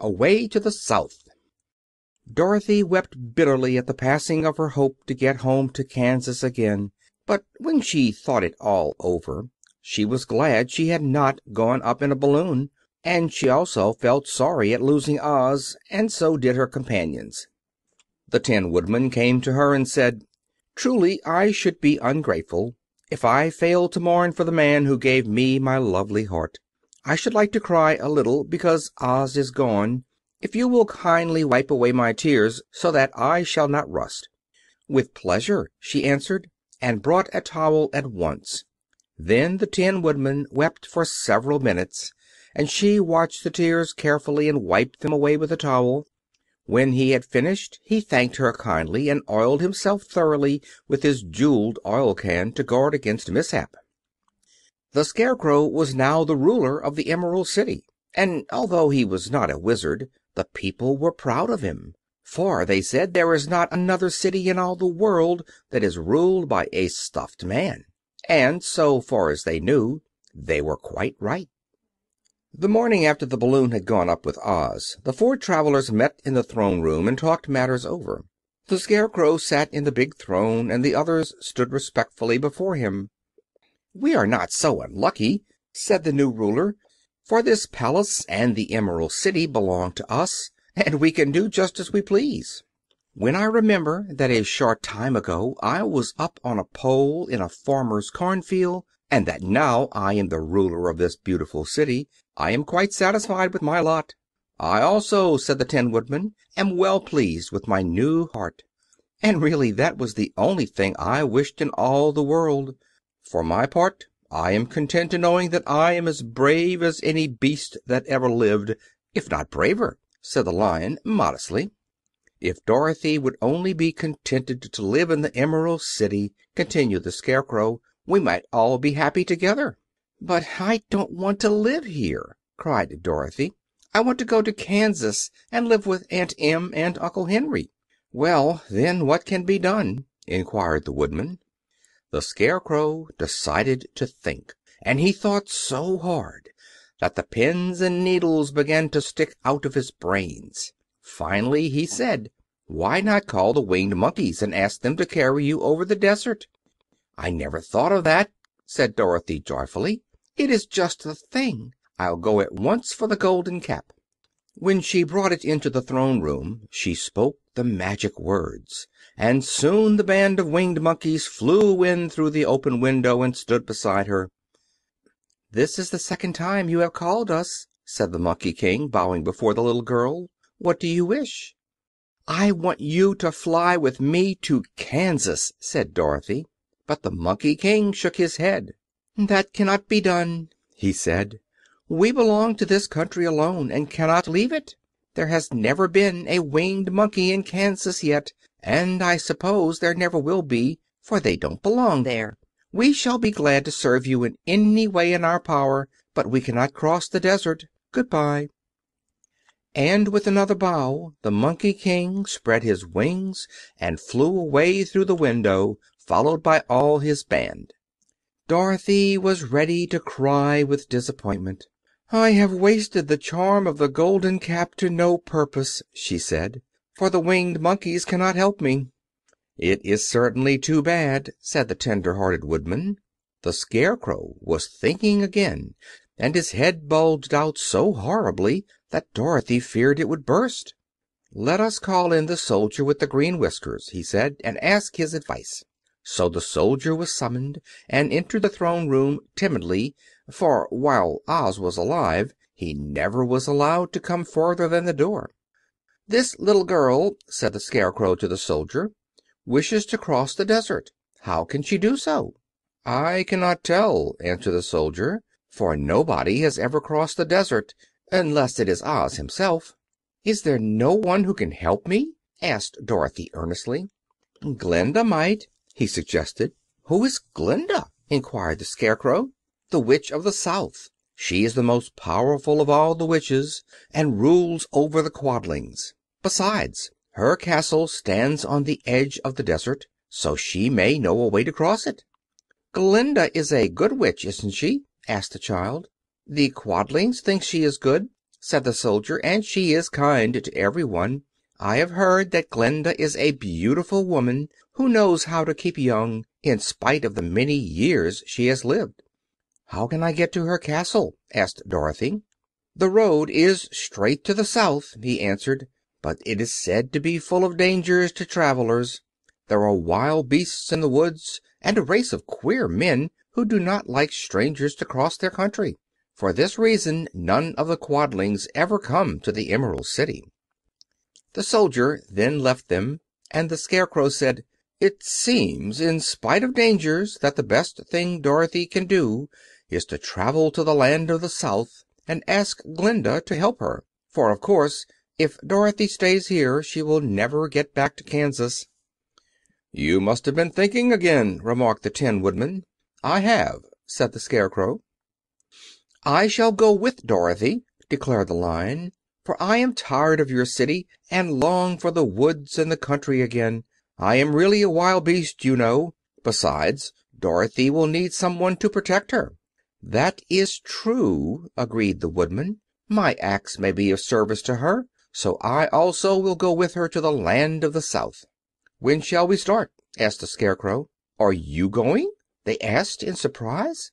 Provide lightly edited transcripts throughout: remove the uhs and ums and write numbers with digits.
away to the south. Dorothy wept bitterly at the passing of her hope to get home to Kansas again, but when she thought it all over, she was glad she had not gone up in a balloon, and she also felt sorry at losing Oz, and so did her companions. The Tin Woodman came to her and said, "Truly I should be ungrateful if I failed to mourn for the man who gave me my lovely heart. I should like to cry a little because Oz is gone, if you will kindly wipe away my tears so that I shall not rust." "With pleasure," she answered, and brought a towel at once. Then the Tin Woodman wept for several minutes, and she watched the tears carefully and wiped them away with the towel. When he had finished, he thanked her kindly and oiled himself thoroughly with his jeweled oil can to guard against mishap. The Scarecrow was now the ruler of the Emerald City, and although he was not a wizard, the people were proud of him. For, they said, there is not another city in all the world that is ruled by a stuffed man. And, so far as they knew, they were quite right. The morning after the balloon had gone up with Oz, the four travelers met in the throne room and talked matters over. The Scarecrow sat in the big throne, and the others stood respectfully before him. "We are not so unlucky," said the new ruler, "for this palace and the Emerald City belong to us, and we can do just as we please. When I remember that a short time ago I was up on a pole in a farmer's cornfield, and that now I am the ruler of this beautiful city, I am quite satisfied with my lot." "I also," said the Tin Woodman, "am well pleased with my new heart. And really that was the only thing I wished in all the world. For my part, I am content in knowing that I am as brave as any beast that ever lived, if not braver," said the Lion modestly. "If Dorothy would only be contented to live in the Emerald City," continued the Scarecrow, "we might all be happy together." "But I don't want to live here," cried Dorothy. "I want to go to Kansas and live with Aunt Em and Uncle Henry." "Well, then, what can be done?" inquired the Woodman. The Scarecrow decided to think, and he thought so hard that the pins and needles began to stick out of his brains. Finally he said, "Why not call the Winged Monkeys and ask them to carry you over the desert?" "I never thought of that," said Dorothy joyfully. "It is just the thing. I'll go at once for the golden cap." When she brought it into the throne room she spoke the magic words, and soon the band of Winged Monkeys flew in through the open window and stood beside her. "This is the second time you have called us," said the Monkey King, bowing before the little girl. "What do you wish?" "I want you to fly with me to Kansas," said Dorothy. But the Monkey King shook his head. "That cannot be done," he said. "We belong to this country alone, and cannot leave it. There has never been a winged monkey in Kansas yet, and I suppose there never will be, for they don't belong there. We shall be glad to serve you in any way in our power, but we cannot cross the desert. Goodbye." And with another bow the Monkey King spread his wings and flew away through the window, followed by all his band. Dorothy was ready to cry with disappointment. "I have wasted the charm of the golden cap to no purpose," she said, "for the Winged Monkeys cannot help me." "It is certainly too bad," said the tender-hearted Woodman. The Scarecrow was thinking again, and his head bulged out so horribly that Dorothy feared it would burst. "Let us call in the soldier with the green whiskers," he said, "and ask his advice." So the soldier was summoned, and entered the throne room timidly, for while Oz was alive he never was allowed to come farther than the door. "This little girl," said the Scarecrow to the soldier, "wishes to cross the desert. How can she do so?" "I cannot tell," answered the soldier, "for nobody has ever crossed the desert, unless it is Oz himself." "Is there no one who can help me?" asked Dorothy earnestly. "Glinda might," he suggested. "Who is Glinda?" inquired the Scarecrow. "The Witch of the South. She is the most powerful of all the witches, and rules over the Quadlings. Besides, her castle stands on the edge of the desert, so she may know a way to cross it." "Glinda is a good witch, isn't she?" asked the child. "The Quadlings think she is good?" said the soldier, "and she is kind to everyone. I have heard that Glinda is a beautiful woman who knows how to keep young in spite of the many years she has lived." "How can I get to her castle?" asked Dorothy. "The road is straight to the south," he answered, "but it is said to be full of dangers to travelers. There are wild beasts in the woods, and a race of queer men who do not like strangers to cross their country. For this reason none of the Quadlings ever come to the Emerald City." The soldier then left them, and the Scarecrow said, "It seems, in spite of dangers, that the best thing Dorothy can do is to travel to the land of the South and ask Glinda to help her. For, of course, if Dorothy stays here she will never get back to Kansas." "You must have been thinking again," remarked the Tin Woodman. "I have," said the Scarecrow. "I shall go with Dorothy," declared the Lion, "for I am tired of your city and long for the woods and the country again. I am really a wild beast, you know. Besides, Dorothy will need someone to protect her." "That is true," agreed the Woodman. "My axe may be of service to her, so I also will go with her to the land of the South." "When shall we start?" asked the Scarecrow. "Are you going?" they asked in surprise.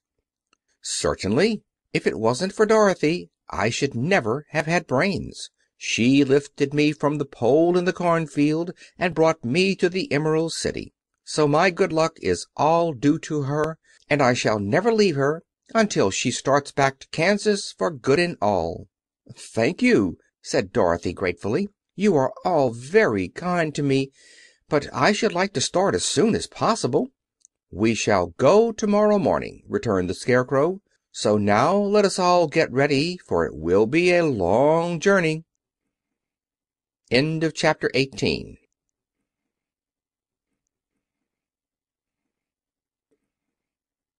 "Certainly. If it wasn't for Dorothy, I should never have had brains. She lifted me from the pole in the cornfield and brought me to the Emerald City. So my good luck is all due to her, and I shall never leave her until she starts back to Kansas for good and all." "Thank you," said Dorothy gratefully. "You are all very kind to me, but I should like to start as soon as possible." "We shall go tomorrow morning," returned the Scarecrow. "So now let us all get ready, for it will be a long journey." End of Chapter 18.